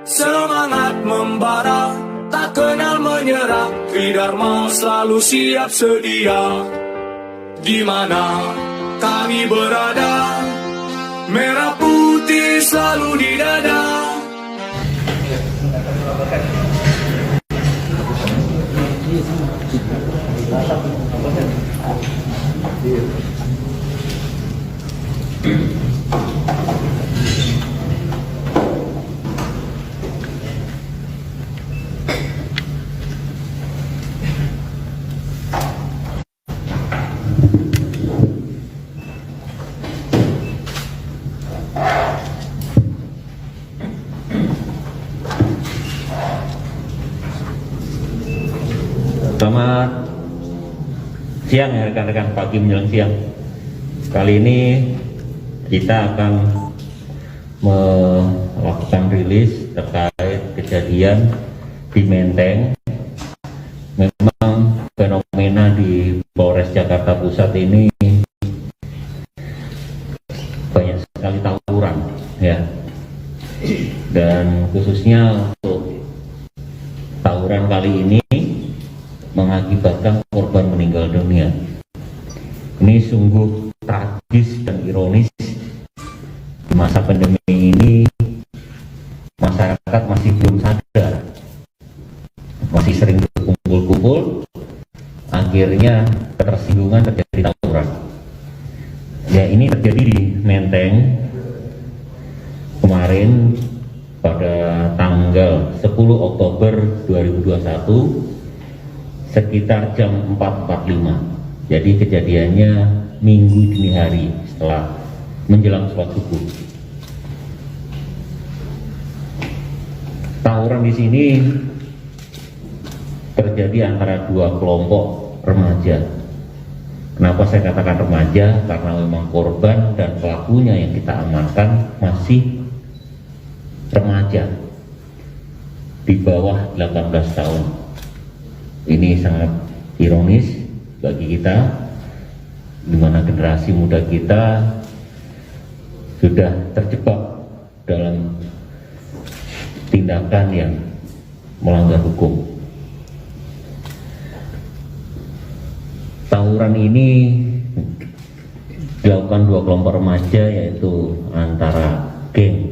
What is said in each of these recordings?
Semangat membara, tak kenal menyerah, Tridharma selalu siap sedia. Di mana kami berada, merah putih selalu di dada. Selamat siang ya rekan-rekan, pagi menjelang siang. Kali ini kita akan melakukan rilis terkait kejadian di Menteng. Memang fenomena di Polres Jakarta Pusat ini banyak sekali tawuran ya, dan khususnya untuk tawuran kali ini mengakibatkan korban meninggal dunia. Ini sungguh tragis dan ironis. Di masa pandemi ini masyarakat masih belum sadar, masih sering berkumpul-kumpul, akhirnya ketersinggungan terjadi tawuran. Ya, ini terjadi di Menteng kemarin pada tanggal 10 Oktober 2021 sekitar jam 4.45. Jadi kejadiannya Minggu dini hari setelah menjelang sholat subuh. Tawuran di sini terjadi antara dua kelompok remaja. Kenapa saya katakan remaja? Karena memang korban dan pelakunya yang kita amankan masih remaja di bawah 18 tahun. Ini sangat ironis bagi kita, di mana generasi muda kita sudah terjebak dalam tindakan yang melanggar hukum. Tawuran ini dilakukan dua kelompok remaja, yaitu antara geng.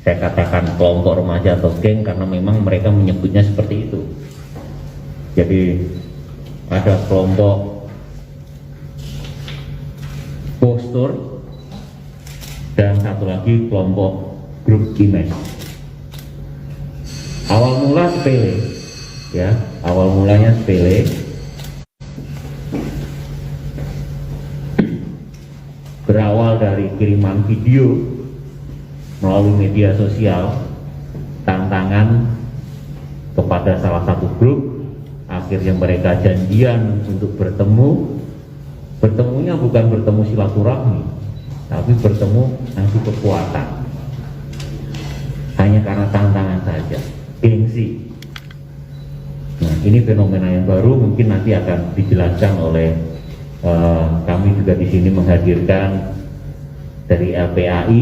Saya katakan kelompok remaja atau geng karena memang mereka menyebutnya seperti itu. Jadi ada kelompok postur dan satu lagi kelompok grup Imes. Awal mula sepele, ya, awal mulanya sepele. Berawal dari kiriman video melalui media sosial, tantangan kepada salah satu grup. Akhirnya mereka janjian untuk bertemu. Bertemunya bukan bertemu silaturahmi, tapi bertemu adu kekuatan. Hanya karena tantangan saja, gengsi. Nah, ini fenomena yang baru, mungkin nanti akan dijelaskan oleh kami juga di sini menghadirkan dari LPAI,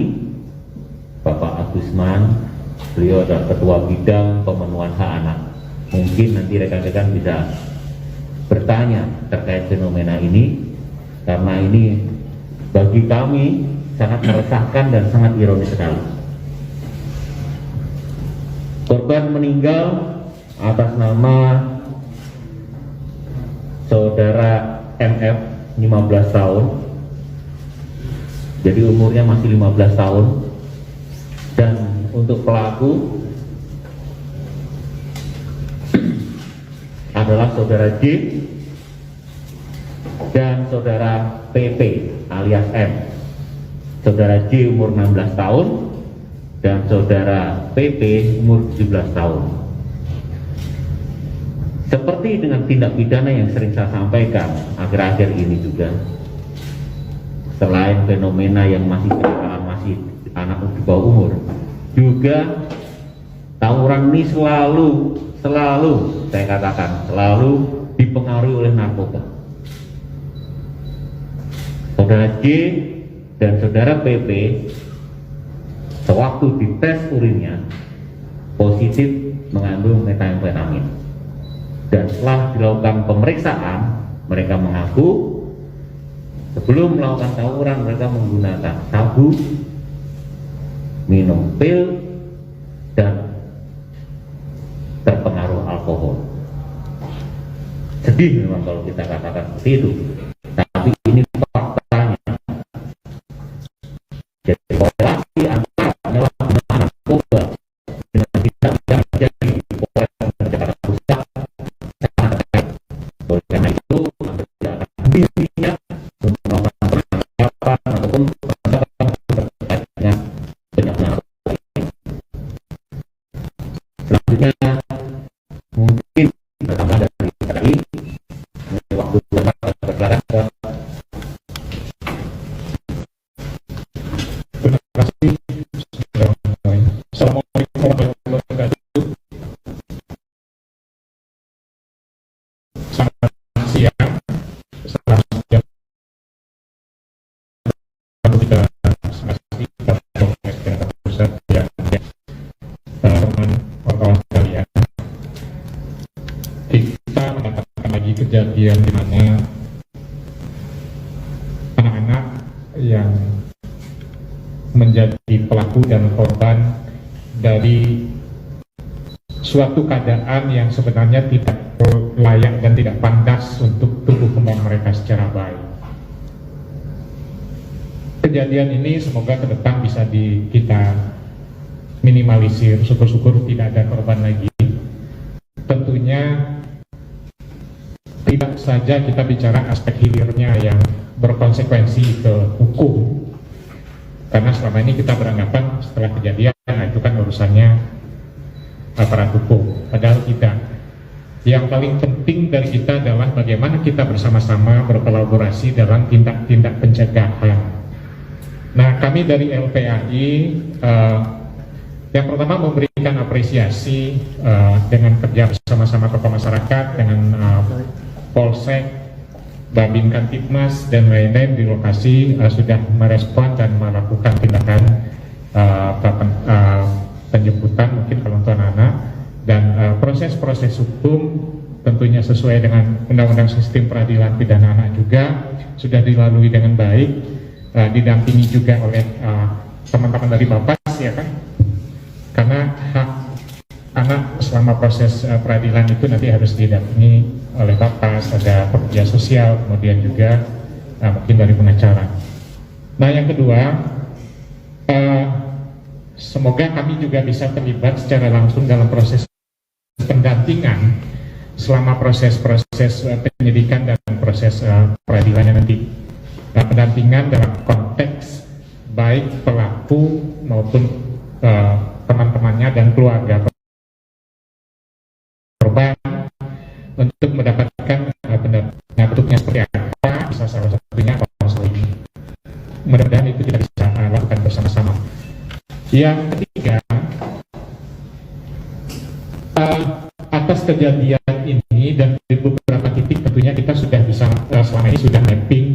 Bapak Agusman. Beliau adalah Ketua Bidang Pemenuhan Hak Anak. Mungkin nanti rekan-rekan bisa bertanya terkait fenomena ini, karena ini bagi kami sangat meresahkan dan sangat ironis sekali. Korban meninggal atas nama saudara MF, 15 tahun, jadi umurnya masih 15 tahun, dan untuk pelaku adalah saudara J dan saudara PP alias M. Saudara J umur 16 tahun dan saudara PP umur 17 tahun. Seperti dengan tindak pidana yang sering saya sampaikan akhir-akhir ini juga, selain fenomena yang masih kenakalan masih anak di bawah umur, juga tawuran ini selalu saya katakan selalu dipengaruhi oleh narkoba. Saudara J dan saudara PP sewaktu dites urinnya positif mengandung metamfetamin. Dan setelah dilakukan pemeriksaan, mereka mengaku sebelum melakukan tawuran mereka menggunakan sabu, minum pil, dan terpengaruh alkohol. Sedih memang kalau kita katakan seperti itu, tapi ini faktanya. Jadi korelasi antara penyalahgunaan narkoba dengan tindak pidana terjadi di Polres Jakarta Pusat sangat dekat. Oleh karena itu, tidak akan dirinya untuk melakukan penangkapan ataupun penangkapan terkait dengan penyalahgunaan narkoba ini. Selanjutnya, mungkin pertama dari tadi waktu berlaras. Terima kasih. Assalamualaikum warahmatullahi wabarakatuh. Selamat siang. Selamat siang. Kita pusat ya, teman wartawan sekalian. Kita mendapatkan lagi kejadian di mana anak-anak yang menjadi pelaku dan korban dari suatu keadaan yang sebenarnya tidak layak dan tidak pantas untuk tumbuh kembang mereka secara baik. Kejadian ini semoga ke depan bisa kita minimalisir, syukur-syukur tidak ada korban lagi. Tentunya tidak saja kita bicara aspek hilirnya yang berkonsekuensi ke hukum, karena selama ini kita beranggapan setelah kejadian, nah itu kan urusannya aparat hukum. Padahal tidak. Yang paling penting dari kita adalah bagaimana kita bersama-sama berkolaborasi dalam tindak-tindak pencegahan. Nah, kami dari LPAI yang pertama memberikan apresiasi dengan kerja bersama-sama tokoh masyarakat, dengan Polsek, Babin Kantipmas dan lain-lain di lokasi sudah merespon dan melakukan tindakan penjemputan mungkin kalau untuk anak-anak, dan proses-proses hukum tentunya sesuai dengan Undang-Undang Sistem Peradilan Pidana Anak juga sudah dilalui dengan baik, didampingi juga oleh teman-teman dari Bapas ya kan, karena hak anak selama proses peradilan itu nanti harus didampingi oleh Bapas, ada pekerja sosial, kemudian juga mungkin dari pengacara. Nah, yang kedua, semoga kami juga bisa terlibat secara langsung dalam proses pendampingan selama proses-proses penyidikan dan proses peradilannya nanti. Nah, pendampingan dalam konteks baik pelaku maupun teman-temannya dan keluarga korban untuk mendapatkan bentuknya seperti apa, bisa salah satunya konseling. Mudah-mudahan itu kita bisa lakukan bersama-sama. Yang ketiga, atas kejadian ini dan di beberapa titik tentunya kita sudah bisa selama ini sudah mapping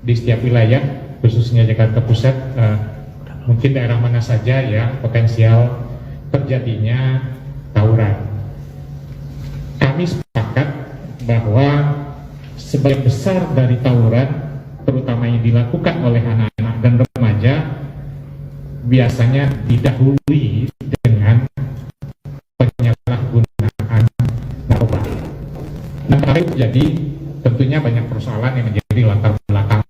di setiap wilayah, khususnya Jakarta Pusat, mungkin daerah mana saja ya potensial terjadinya tawuran. Kami sepakat bahwa sebagian besar dari tawuran, terutama yang dilakukan oleh anak-anak dan remaja, biasanya didahului dengan penyalahgunaan narkoba. Nah, kemarin terjadi tentunya banyak persoalan yang menjadi latar belakang,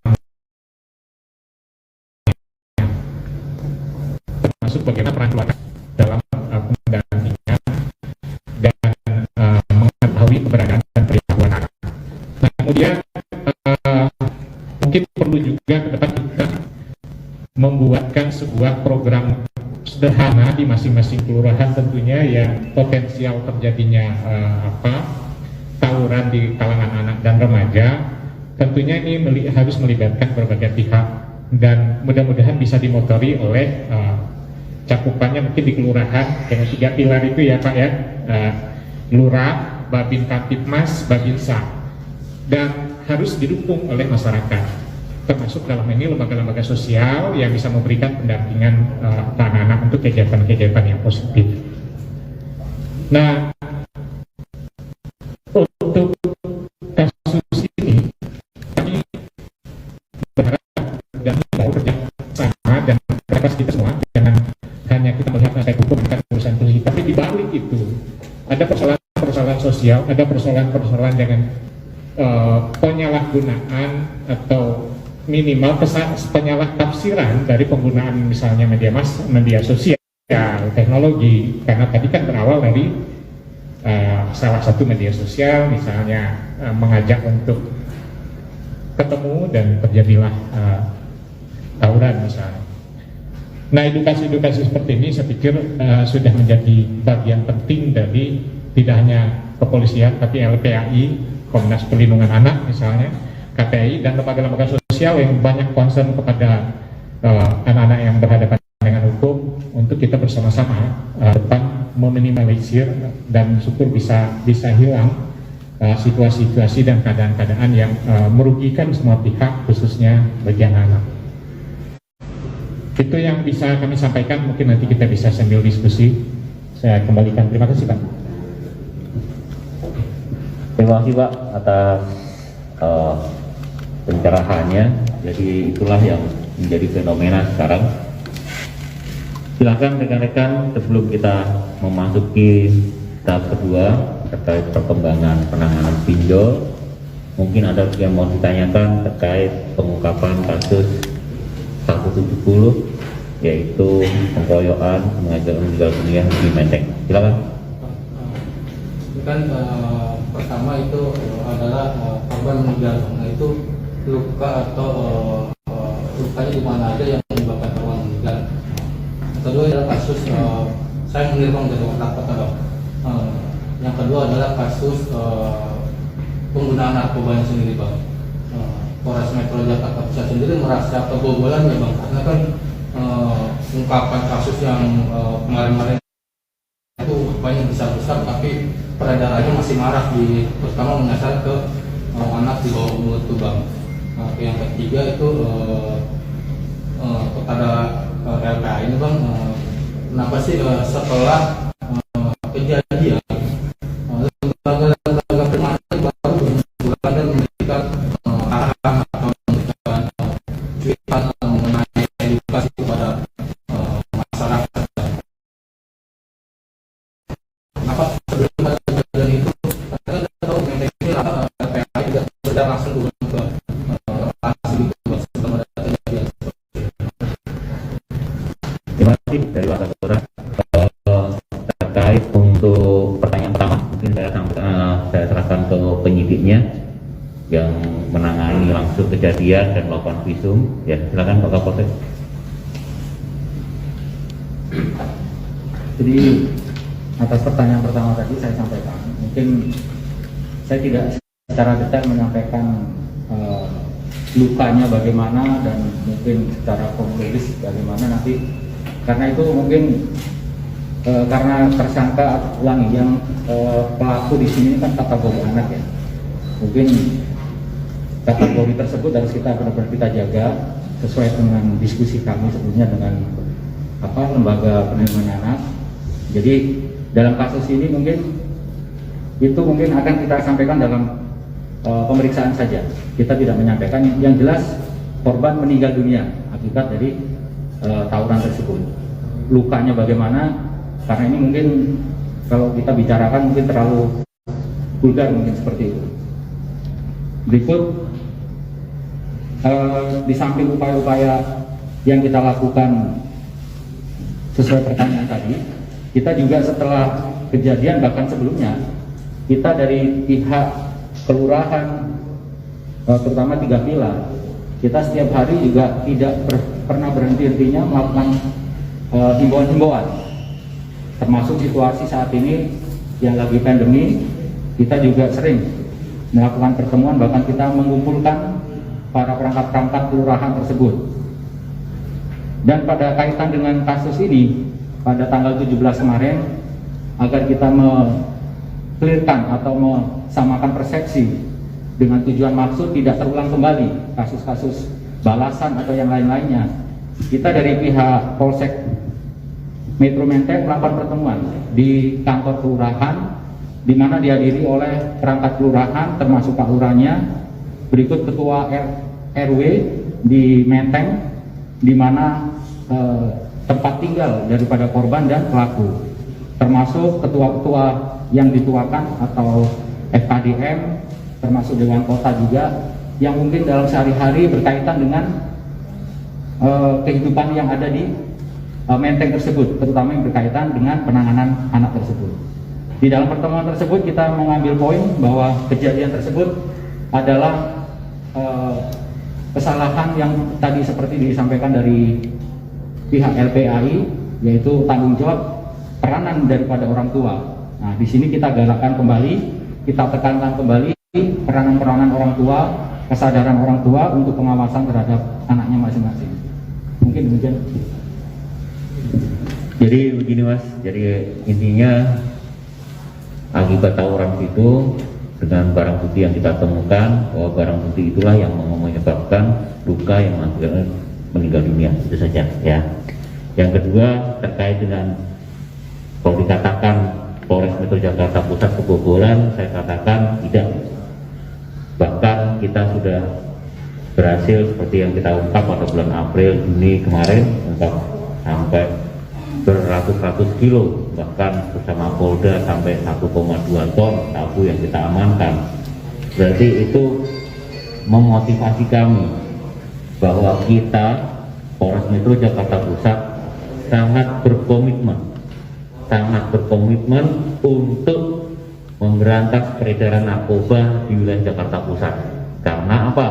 termasuk bagaimana peran keluarga dalam pendampingan dan mengetahui keberadaan dan perilaku anak. Nah, kemudian mungkin perlu juga ke depan kita membuatkan sebuah program sederhana di masing-masing kelurahan tentunya yang potensial terjadinya tawuran di kalangan anak dan remaja. Tentunya ini harus melibatkan berbagai pihak dan mudah-mudahan bisa dimotori oleh cakupannya mungkin di kelurahan dengan 3 pilar itu ya Pak ya, Lurah, Babin Kantipmas, Babinsa, dan harus didukung oleh masyarakat, termasuk dalam ini lembaga-lembaga sosial yang bisa memberikan pendampingan ke anak-anak untuk kegiatan-kegiatan yang positif. Nah, untuk kasus ini kami berharap dan mau kerja sama dan rekan kita semua, jangan hanya kita melihat aspek hukum bukan urusan politik, tapi di balik itu ada persoalan sosial, ada persoalan dengan penyalahgunaan atau minimal penyalahtafsiran dari penggunaan misalnya media sosial, teknologi. Karena tadi kan berawal dari salah satu media sosial misalnya mengajak untuk ketemu dan terjadilah tawuran misalnya. Nah, edukasi seperti ini saya pikir sudah menjadi bagian penting dari tidak hanya kepolisian tapi LPAI, Komnas Perlindungan Anak misalnya, KPI dan lembaga-lembaga sosial yang banyak concern kepada anak-anak yang berhadapan dengan hukum, untuk kita bersama-sama depan meminimalisir dan syukur bisa hilang situasi-situasi dan keadaan-keadaan yang merugikan semua pihak, khususnya bagi anak-anak. Itu yang bisa kami sampaikan, mungkin nanti kita bisa sambil diskusi. Saya kembalikan, terima kasih Pak. Terima kasih Pak atas pencerahannya. Jadi itulah yang menjadi fenomena sekarang. Silakan rekan-rekan, sebelum kita memasuki tahap kedua terkait perkembangan penanganan pinjol, mungkin ada yang mau ditanyakan terkait pengungkapan kasus 170, yaitu pengeroyokan meninggal dunia di Menteng. Silakan. Kan pertama itu adalah korban meninggal. Nah, itu luka atau lukanya di mana aja yang menyebabkan korban meninggal. Kedua adalah kasus saya mengirim dari kota. Yang kedua adalah kasus penggunaan narkoba sendiri, Bang. Polres Metro Jakarta Pusat sendiri merasa kebobolan ya, Bang, karena kan ungkapan kasus yang kemarin-kemarin itu banyak besar-besar, tapi peredarannya masih marak, terutama menyasar ke anak di bawah umur itu, Bang. Yang ketiga itu kepada LPA ini, Bang, kenapa sih setelah kejadian lembaga permainan baru berbulan dan memberikan arahan atau memberikan cuitan mengenai edukasi kepada masyarakat. Kenapa sebelum kejadian itu kita tahu Menteng ini LPA juga sudah langsung turun ke lokasi itu sebelum ada kejadian. Terima kasih dari Pak Kapolres. Terkait untuk pertanyaan pertama, mungkin saya serahkan ke penyidiknya yang menangani langsung kejadian dan melakukan visum. Ya, silakan Pak Kapolres. Jadi atas pertanyaan pertama tadi saya sampaikan, mungkin saya tidak secara detail menyampaikan lukanya bagaimana dan mungkin secara kronologis bagaimana nanti, karena itu mungkin karena tersangka ulangi yang pelaku di sini kan kategori anak ya, mungkin kategori tersebut harus kita benar-benar kita jaga sesuai dengan diskusi kami sebelumnya dengan lembaga perlindungan anak. Jadi dalam kasus ini mungkin itu mungkin akan kita sampaikan dalam pemeriksaan saja. Kita tidak menyampaikan, yang jelas korban meninggal dunia akibat dari tawuran tersebut. Lukanya bagaimana? Karena ini mungkin kalau kita bicarakan mungkin terlalu vulgar, mungkin seperti itu. Berikut di samping upaya-upaya yang kita lakukan sesuai pertanyaan tadi, kita juga setelah kejadian bahkan sebelumnya, kita dari pihak kelurahan terutama 3 pilar, kita setiap hari juga tidak pernah berhenti-hentinya melakukan himbauan-himbauan. Termasuk situasi saat ini yang lagi pandemi, kita juga sering melakukan pertemuan, bahkan kita mengumpulkan para perangkat-perangkat kelurahan tersebut. Dan pada kaitan dengan kasus ini, pada tanggal 17 kemarin, agar kita clearkan atau mesamakan persepsi dengan tujuan maksud tidak terulang kembali kasus-kasus balasan atau yang lain-lainnya, kita dari pihak Polsek Metro Menteng melakukan pertemuan di kantor kelurahan, di mana dihadiri oleh perangkat kelurahan termasuk Pak Lurahnya, berikut ketua RW di Menteng, di mana tempat tinggal daripada korban dan pelaku, termasuk ketua-ketua yang dituakan atau FKDM, termasuk Dewan Kota juga, yang mungkin dalam sehari-hari berkaitan dengan kehidupan yang ada di Menteng tersebut, terutama yang berkaitan dengan penanganan anak tersebut. Di dalam pertemuan tersebut kita mengambil poin bahwa kejadian tersebut adalah kesalahan yang tadi seperti disampaikan dari pihak LPAI, yaitu tanggung jawab peranan daripada orang tua. Nah, di sini kita galakkan kembali, kita tekankan kembali peranan-peranan orang tua, kesadaran orang tua untuk pengawasan terhadap anaknya masing-masing. Mungkin demikian. Jadi begini Mas, jadi intinya akibat tawuran itu dengan barang bukti yang kita temukan, bahwa barang bukti itulah yang menyebabkan luka yang mengakibatkan meninggal dunia, itu saja ya. Yang kedua terkait dengan kalau dikatakan Polres Metro Jakarta Pusat kebobolan, saya katakan tidak. Bahkan kita sudah berhasil seperti yang kita ungkap pada bulan April, Juni kemarin, ungkap sampai beratus-ratus kilo, bahkan bersama Polda sampai 1,2 ton sabu yang kita amankan. Berarti itu memotivasi kami bahwa kita Polres Metro Jakarta Pusat sangat berkomitmen untuk memberantas peredaran narkoba di wilayah Jakarta Pusat. Karena apa?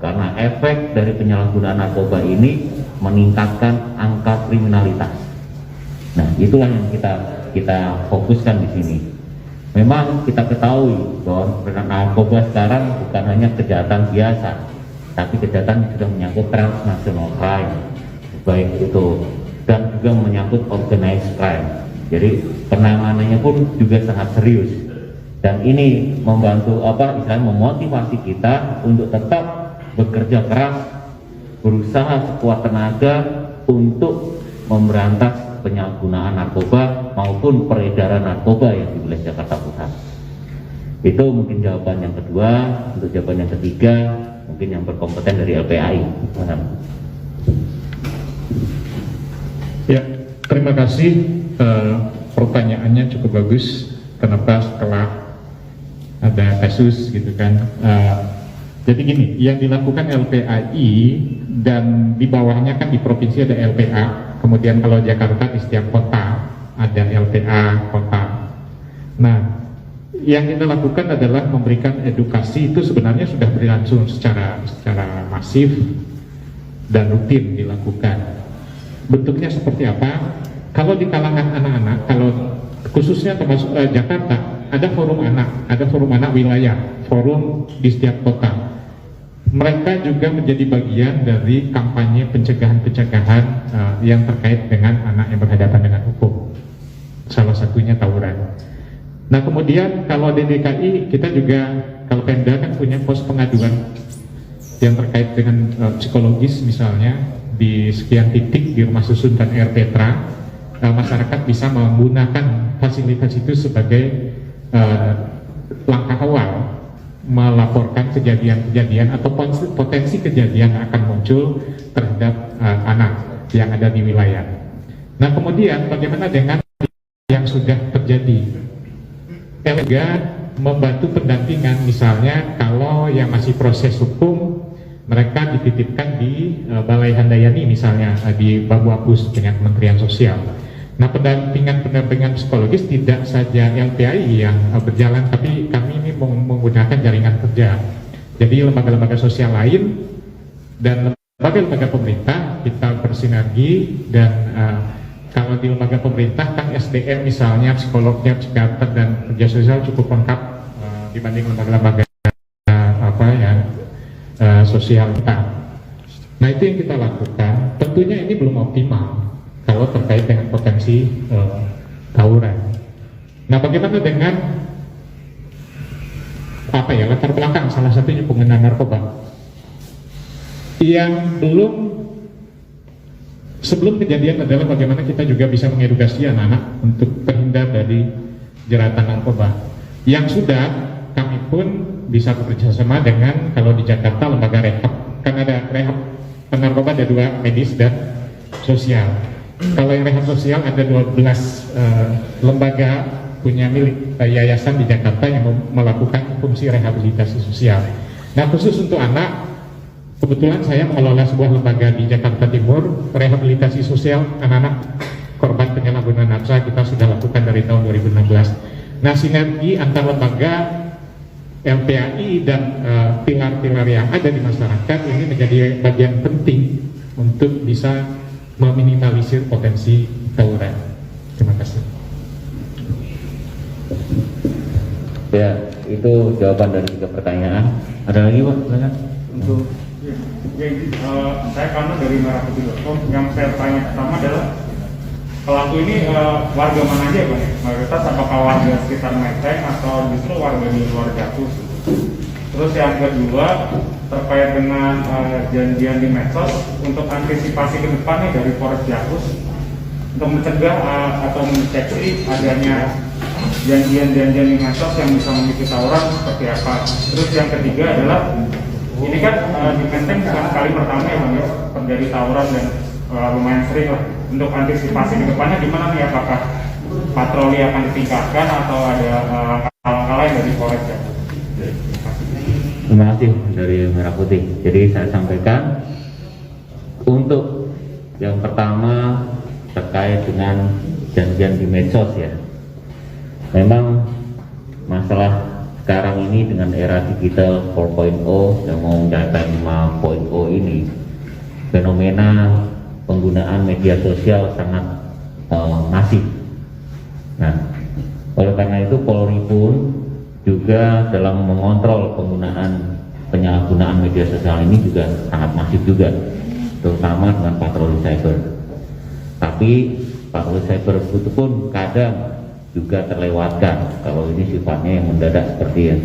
Karena efek dari penyalahgunaan narkoba ini meningkatkan angka kriminalitas. Nah, itulah yang kita fokuskan di sini. Memang kita ketahui bahwa peredaran narkoba sekarang bukan hanya kejahatan biasa, tapi kejahatan yang sudah menyangkut transnational crime, baik itu dan juga menyangkut organized crime. Jadi penanganannya pun juga sangat serius. Dan ini membantu memotivasi kita untuk tetap bekerja keras, berusaha sekuat tenaga untuk memberantas penyalahgunaan narkoba maupun peredaran narkoba yang di wilayah Jakarta Pusat. Itu mungkin jawaban yang kedua. Untuk jawaban yang ketiga mungkin yang berkompeten dari LPAI. Ya, terima kasih. Pertanyaannya cukup bagus. Kenapa setelah ada kasus gitu kan? Jadi gini, yang dilakukan LPAI dan di bawahnya kan di provinsi ada LPA, kemudian kalau Jakarta di setiap kota ada LPA kota. Nah, yang kita lakukan adalah memberikan edukasi. Itu sebenarnya sudah berlangsung secara masif dan rutin dilakukan. Bentuknya seperti apa? Kalau di kalangan anak-anak, kalau khususnya termasuk Jakarta, ada forum anak wilayah, forum di setiap kota. Mereka juga menjadi bagian dari kampanye pencegahan yang terkait dengan anak yang berhadapan dengan hukum. Salah satunya tawuran. Nah, kemudian kalau di DKI kita juga, kalau Pemda kan punya pos pengaduan yang terkait dengan psikologis, misalnya di sekian titik di rumah susun dan air Petra, masyarakat bisa menggunakan fasilitas itu sebagai langkah awal melaporkan kejadian-kejadian atau potensi kejadian yang akan muncul terhadap anak yang ada di wilayah. Nah, kemudian bagaimana dengan yang sudah terjadi? LPA membantu pendampingan, misalnya kalau yang masih proses hukum, mereka dititipkan di Balai Handayani misalnya, di Babuapus dengan Kementerian Sosial. Nah, pendampingan psikologis tidak saja LPAI yang berjalan, tapi kami ini menggunakan jaringan kerja. Jadi lembaga-lembaga sosial lain dan lembaga-lembaga pemerintah kita bersinergi, dan kalau di lembaga pemerintah kan SDM misalnya, psikolognya, psikiater dan kerja sosial cukup lengkap dibanding lembaga-lembaga sosial kita. Nah, itu yang kita lakukan. Tentunya ini belum optimal kalau terkait dengan potensi tawuran. Nah, bagaimana dengan latar belakang, salah satunya pengguna narkoba yang belum sebelum kejadian adalah bagaimana kita juga bisa mengedukasi anak-anak untuk terhindar dari jeratan narkoba. Yang sudah, kami pun bisa bekerja sama dengan, kalau di Jakarta, lembaga rehab. Kan ada rehab narkoba, ada 2, medis dan sosial. Kalau yang rehab sosial ada 12 lembaga punya milik yayasan di Jakarta yang melakukan fungsi rehabilitasi sosial. Nah, khusus untuk anak, kebetulan saya mengelola sebuah lembaga di Jakarta Timur, rehabilitasi sosial anak-anak korban penyalahgunaan narkoba kita sudah lakukan dari tahun 2016. Nah, sinergi antar lembaga LPAI dan pilar-pilar yang ada di masyarakat ini menjadi bagian penting untuk bisa meminimalisir potensi tawuran. Terima kasih. Ya, itu jawaban dari 3 pertanyaan. Ada lagi, Pak? Silakan. Untuk saya karena dari merahputih.com, yang saya tanya pertama adalah pelaku ini warga mana aja, Pak? Mayoritas apakah warga sekitar Menteng atau justru warga di luar Jakus? Terus yang kedua terkait dengan janjian di medsos, untuk antisipasi ke depan nih dari Polres Jakus untuk mencegah atau mendeteksi adanya janjian-janjian di medsos yang bisa memicu tawuran seperti apa. Terus yang ketiga adalah ini kan di Menteng bukan kali pertama ya, Bang, ya, terjadi tawuran dan lumayan sering lah. Untuk antisipasi ke depannya gimana nih? Apakah patroli akan ditingkatkan atau ada hal-hal lain dari Polres Jakus? Terima kasih dari Merah Putih. Jadi saya sampaikan untuk yang pertama terkait dengan janjian di medsos ya. Memang masalah sekarang ini dengan era digital 4.0 yang mau mencapai 5.0 ini, fenomena penggunaan media sosial sangat masif. Nah, oleh karena itu Polri pun juga dalam mengontrol penyalahgunaan media sosial ini juga sangat masif juga, terutama dengan patroli cyber. Tapi patroli cyber itu pun kadang juga terlewatkan kalau ini sifatnya yang mendadak seperti yang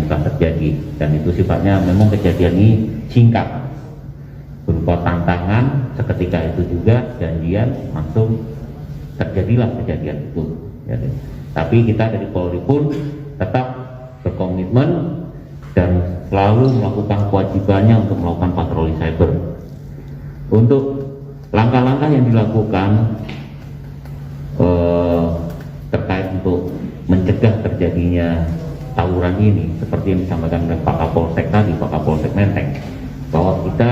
telah terjadi, dan itu sifatnya memang kejadian ini singkat, berupa tantangan seketika itu juga janjian langsung terjadilah kejadian itu. Jadi, tapi kita dari Polri pun tetap berkomitmen dan selalu melakukan kewajibannya untuk melakukan patroli cyber. Untuk langkah-langkah yang dilakukan terkait untuk mencegah terjadinya tawuran ini, seperti yang disampaikan oleh Pak Kapolsek tadi, Pak Kapolsek Menteng, bahwa kita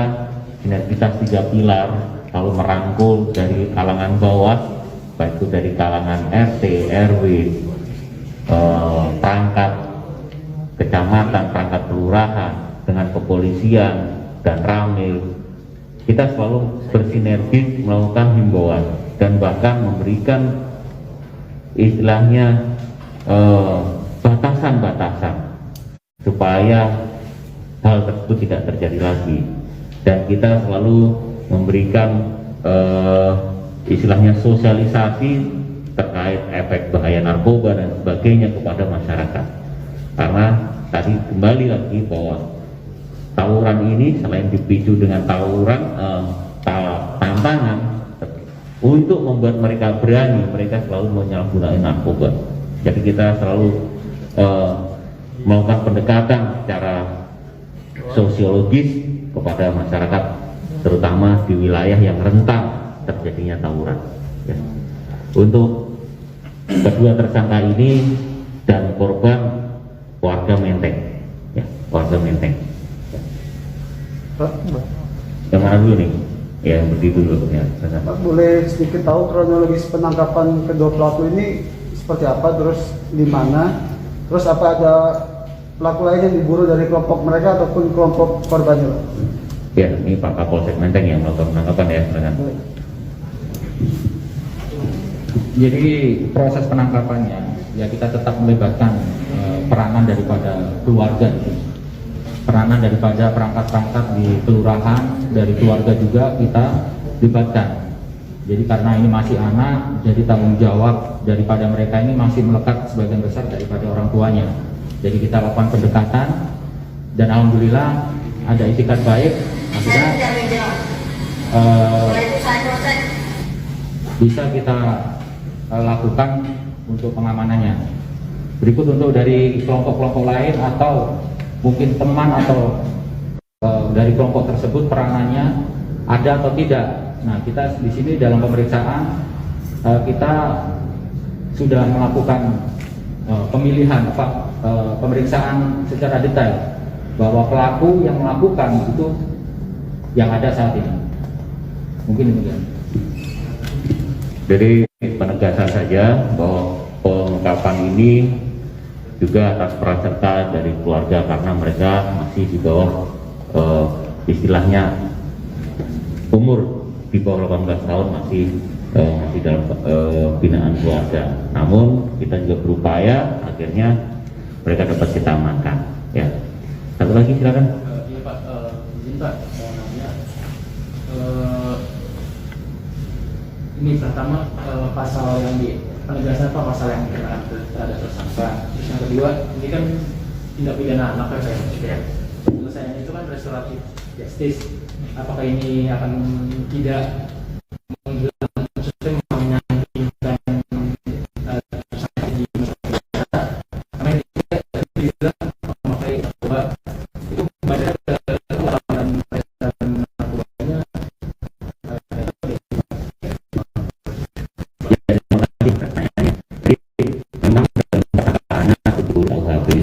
sinergitas 3 pilar lalu merangkul dari kalangan bawah, baik itu dari kalangan RT, RW, perangkat kecamatan, perangkat kelurahan, dengan kepolisian dan Ramil. Kita selalu bersinergi melakukan himbauan dan bahkan memberikan istilahnya batasan-batasan supaya hal tersebut tidak terjadi lagi, dan kita selalu memberikan istilahnya sosialisasi terkait efek bahaya narkoba dan sebagainya kepada masyarakat. Karena tadi kembali lagi bahwa tawuran ini selain dipicu dengan tantangan untuk membuat mereka berani, mereka selalu menyalahgunakan narkoba. Jadi kita selalu melakukan pendekatan secara sosiologis kepada masyarakat, terutama di wilayah yang rentan terjadinya tawuran. Ya. Untuk kedua tersangka ini dan korban warga Menteng, ya, warga Menteng. Ya. Yang mana dulu nih? Ya, begitu dulu ya. Pak, boleh sedikit tahu kronologis penangkapan kedua pelaku ini seperti apa, terus di mana, terus apa ada pelaku lainnya diburu dari kelompok mereka ataupun kelompok korbannya? Ya, ini Pak Kapolsek Menteng yang melakukan penangkapan ya, silakan. Jadi proses penangkapannya ya kita tetap melibatkan peranan daripada keluarga, peranan daripada perangkat-perangkat di kelurahan, dari keluarga juga kita libatkan. Jadi karena ini masih anak, jadi tanggung jawab daripada mereka ini masih melekat sebagian besar daripada orang tuanya. Jadi kita lakukan pendekatan dan alhamdulillah ada itikat baik. Maksudnya bisa kita lakukan untuk pengamanannya. Berikut untuk dari kelompok-kelompok lain atau mungkin teman atau dari kelompok tersebut peranannya ada atau tidak. Nah, kita di sini dalam pemeriksaan kita sudah melakukan pemilihan pemeriksaan secara detail bahwa pelaku yang melakukan itu yang ada saat ini. Mungkin demikian. Jadi penegasan saja bahwa pengungkapan ini juga atas peran serta dari keluarga karena mereka masih di bawah istilahnya umur di bawah 18 tahun masih dalam binaan keluarga. Namun kita juga berupaya akhirnya mereka dapat kita amankan. Ya. Satu lagi silakan. Iya Pak, izin Pak, mau nanya. Ini pertama pasal yang di penegasan apa pasal yang dikenakan terhadap tersangka. Terus yang kedua, ini kan tindak pidana anak ya saya. Penyelesaian itu kan restoratif justice. Apakah ini akan tidak menghilangkan maksudnya menyampingkan tersangka di masyarakat? Karena ini dibilang memakai narkoba itu pada kelaparan dan narkobanya.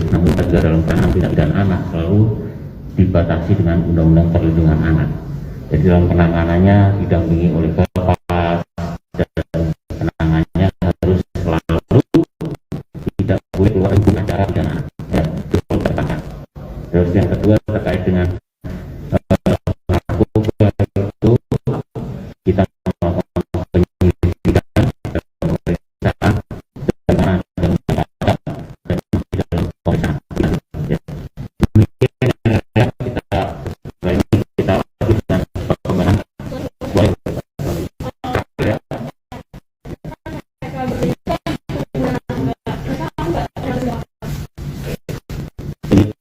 Namun dalam penanganan tindak pidana anak selalu dibatasi dengan Undang-Undang Perlindungan Anak. Jadi dalam penanganannya didampingi oleh Bapak dan penanganannya harus selalu tidak boleh keluar dari acara pidana anak. Ya, itu pertanyaan. Terus yang kedua terkait dengan narkoba itu kita melakukan penyelidikan dan pemeriksaan dengan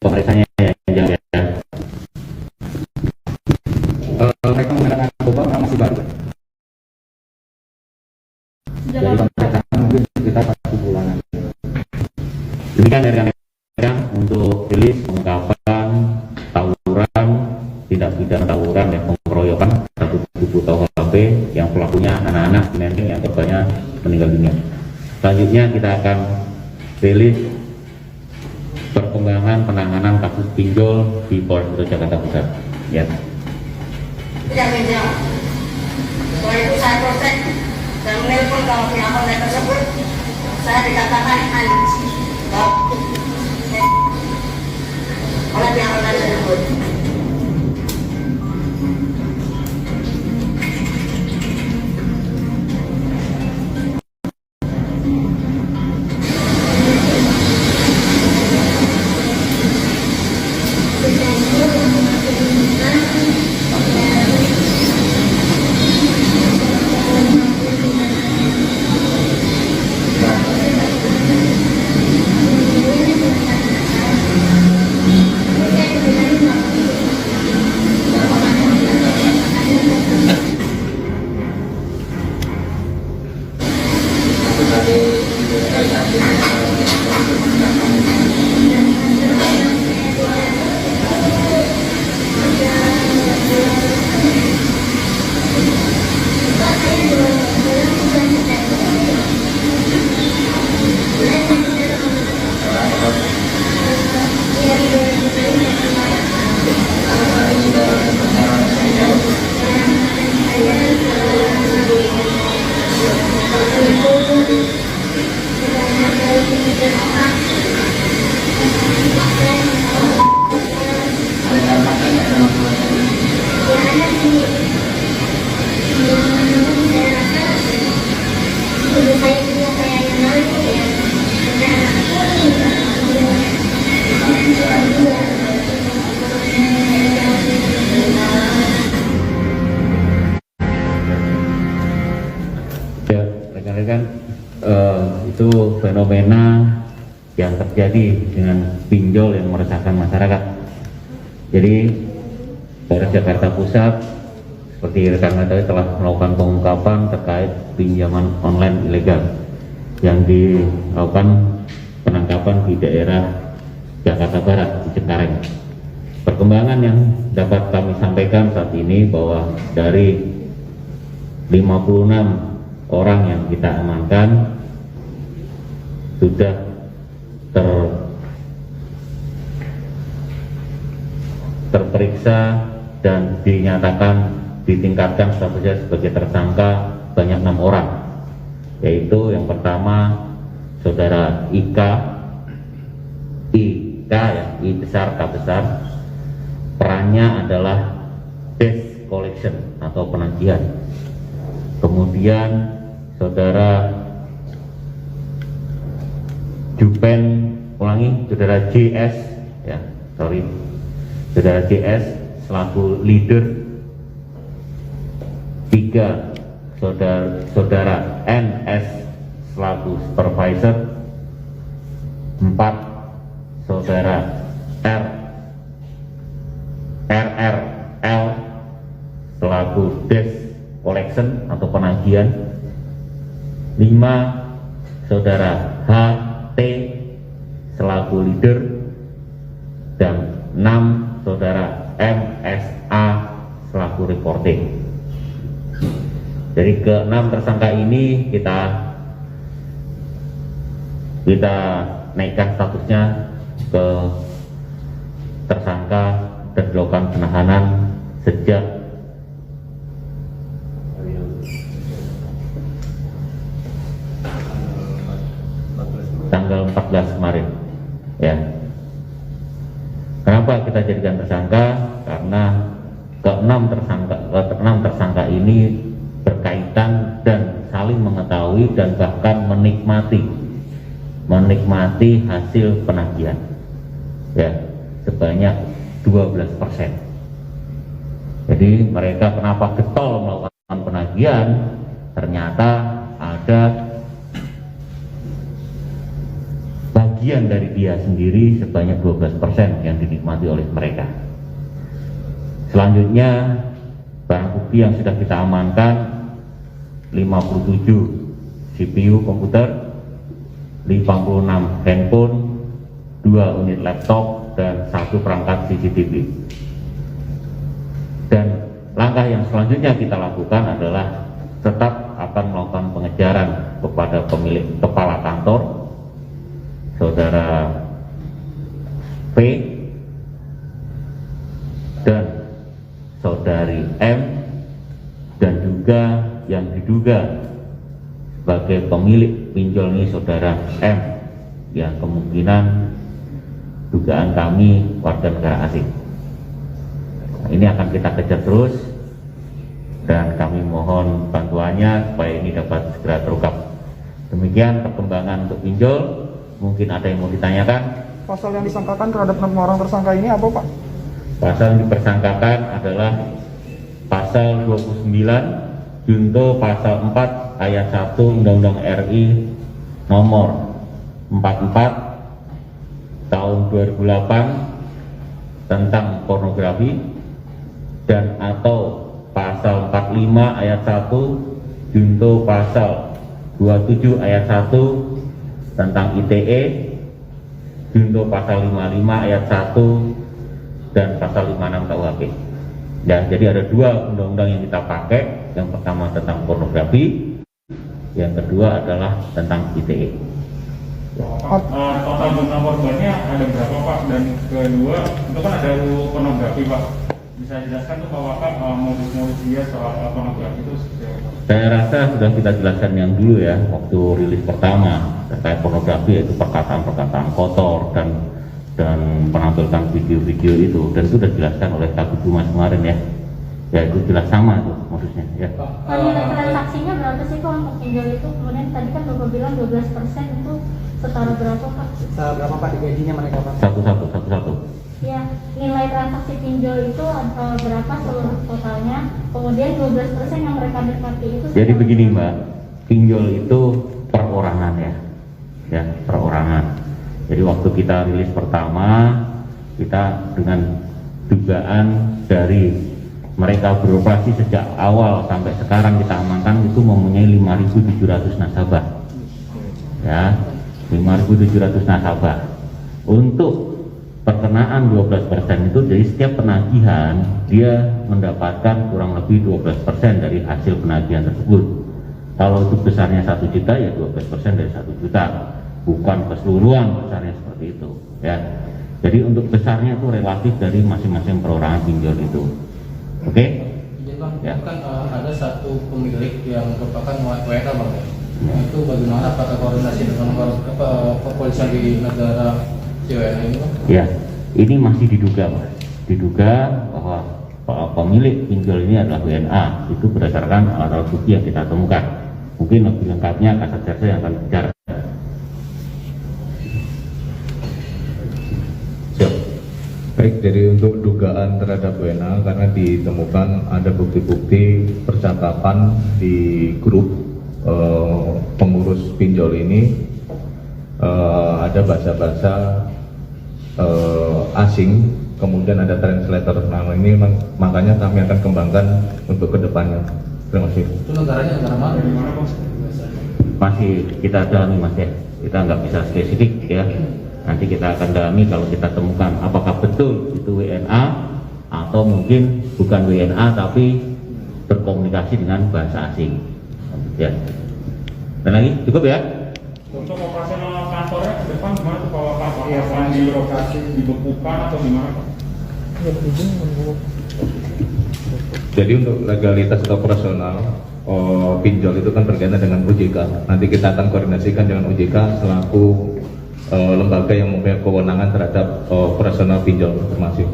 pemeriksaannya yang Mereka menggunakan narkoba masih baru. Jadi pemeriksaan mungkin sekitar 1 bulanan. demikian dari kami untuk rilis pengungkapan tawuran tindak pidana tawuran dan pengeroyokan 1 buku KUHP yang pelakunya anak-anak menteng yang korbannya meninggal dunia. Selanjutnya kita akan rilis perkembangan penanganan kasus pinjol di Polres Metro Jakarta Pusat. Ya. Setelah itu saya proses dan menelpon ke pihak online tersebut. Saya dikatakan oleh pihak online tersebut. Ya, rekan-rekan, itu fenomena yang terjadi dengan pinjol yang meresahkan masyarakat. Jadi Polres Jakarta Pusat seperti rekan tadi telah melakukan pengungkapan terkait pinjaman online ilegal yang dilakukan penangkapan di daerah Jakarta Barat di Cengkareng. Perkembangan yang dapat kami sampaikan saat ini bahwa dari 56 orang yang kita amankan sudah terperiksa dan ditingkatkan statusnya sebagai tersangka banyak 6 orang, yaitu yang pertama saudara Ika ya, I besar K besar, perannya adalah debt collection atau penagihan. Kemudian saudara saudara JS ya, saudara JS selaku leader. 3 saudara NS selaku supervisor. 4 saudara RRL selaku debt collection atau penagihan. 5 saudara HT selaku leader, dan 6 saudara MSA selaku reporting. Dari ke-6 tersangka ini kita naikkan statusnya ke tersangka dan dilakukan penahanan sejak tanggal 14 kemarin ya. Kenapa kita jadikan tersangka? Karena ke-6 tersangka ini berkaitan dan saling mengetahui dan bahkan menikmati hasil penagihan ya sebanyak 12%. Jadi mereka kenapa getol melakukan penagihan? Ternyata ada bagian dari dia sendiri sebanyak 12% yang dinikmati oleh mereka. Selanjutnya barang bukti yang sudah kita amankan 57 CPU komputer, 56 handphone, 2 unit laptop, dan 1 perangkat CCTV. Dan langkah yang selanjutnya kita lakukan adalah tetap akan melakukan pengejaran kepada pemilik kepala kantor, saudara P dan saudari M, dan juga yang diduga sebagai pemilik pinjol ini saudara M, yang kemungkinan dugaan kami warga negara asing. Nah, ini akan kita kejar terus dan kami mohon bantuannya supaya ini dapat segera terungkap. Demikian perkembangan untuk pinjol. Mungkin ada yang mau ditanyakan. Pasal yang disangkakan terhadap 6 orang tersangka ini apa, Pak? Pasal yang dipersangkakan adalah pasal 29 junto pasal 4 ayat 1 Undang-Undang RI nomor 44 tahun 2008 tentang pornografi, dan atau pasal 45 ayat 1 junto pasal 27 ayat 1 tentang ITE junto pasal 55 ayat 1 dan pasal 56 KUHP. Ya, jadi ada 2 undang-undang yang kita pakai. Yang pertama tentang pornografi, yang kedua adalah tentang ITE. Total jumlah korbannya ada berapa, Pak? Dan kedua, itu kan ada pornografi, Pak. Bisa dijelaskan tuh Pak, modus-modus dia soal pornografi itu seperti apa? Saya rasa sudah kita jelaskan yang dulu ya, waktu rilis pertama terkait pornografi, yaitu perkataan-perkataan kotor dan menampilkan video-video itu, dan itu sudah dijelaskan oleh Kabid Humas kemarin ya. Ya itu jelas sama tuh modusnya ya. Nilai transaksinya berapa sih Pak untuk pinjol itu? Kemudian tadi kan Bapak bilang 12% itu setara berapa Pak? Setara berapa Pak digajinya mereka, Pak? Satu. Ya, nilai transaksi pinjol itu berapa seluruh totalnya? Kemudian 12% yang mereka nikmati itu. Jadi begini Mbak, pinjol itu perorangan ya perorangan. Jadi waktu kita rilis pertama, kita dengan dugaan dari mereka beroperasi sejak awal sampai sekarang kita amankan itu mempunyai 5.700 nasabah. Ya, 5.700 nasabah. Untuk perkenaan 12% itu dari setiap penagihan dia mendapatkan kurang lebih 12% dari hasil penagihan tersebut. Kalau itu besarnya 1 juta ya 12% dari 1 juta, bukan keseluruhan besarnya seperti itu. Ya, jadi untuk besarnya itu relatif dari masing-masing perorangan pinjol itu. Oke? Ya. Kan ada satu pemilik yang merupakan WNA Bang. Itu bagaimana apakah koordinasi dengan kepolisian di negara WNA ini Bang? Ya, ini masih diduga Mas. Diduga bahwa pemilik pinjol ini adalah WNA. Itu berdasarkan alat bukti yang kita temukan. Mungkin lebih lengkapnya Kasat Serse yang akan bicara. Baik, jadi untuk dugaan terhadap WNA karena ditemukan ada bukti-bukti percakapan di grup pengurus pinjol ini, ada bahasa-bahasa asing, kemudian ada translator. Nah ini makanya kami akan kembangkan untuk kedepannya. Terima kasih. Itu negaranya negara mana? Masih kita dalami Mas ya, kita nggak bisa spesifik ya. Nanti kita akan dalami kalau kita temukan apakah betul itu WNA atau mungkin bukan WNA tapi berkomunikasi dengan bahasa asing. Ya. Dan lagi cukup ya? Untuk operasional kantornya ke depan gimana tuh kalau kapal di lokasi dibekukan atau gimana Pak? Jadi untuk legalitas atau operasional pinjol itu kan berkaitan dengan OJK. Nanti kita akan koordinasikan dengan OJK selaku lembaga yang mempunyai kewenangan terhadap operasional pinjol termasuk.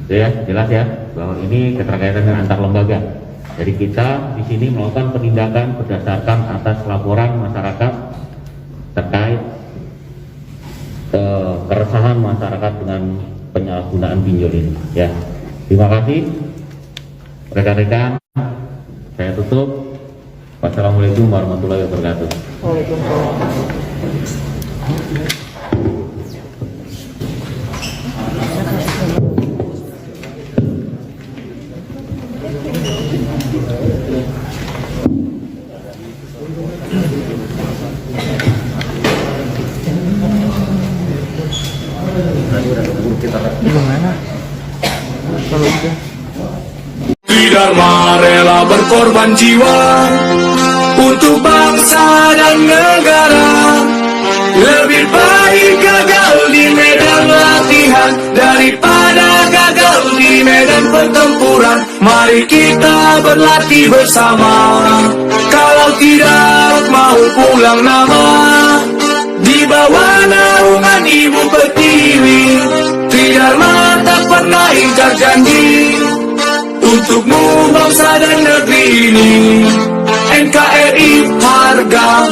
Ya, jelas ya bahwa ini keterkaitan dengan antar lembaga. Jadi kita di sini melakukan penindakan berdasarkan atas laporan masyarakat terkait keresahan masyarakat dengan penyalahgunaan pinjol ini. Ya, terima kasih rekan-rekan. Saya tutup. Wassalamualaikum warahmatullahi wabarakatuh. Waalaikumsalam. Gimana? Kalau udah Dharma rela berkorban jiwa untuk bangsa dan negara. Lebih baik gagal di medan latihan daripada gagal di medan pertempuran. Mari kita berlatih bersama. Kalau tidak mau pulang nama di bawah naungan Ibu Pertiwi, Tridharma tak pernah ingkar janji untukmu bangsa dan negeri ini. NKRI harga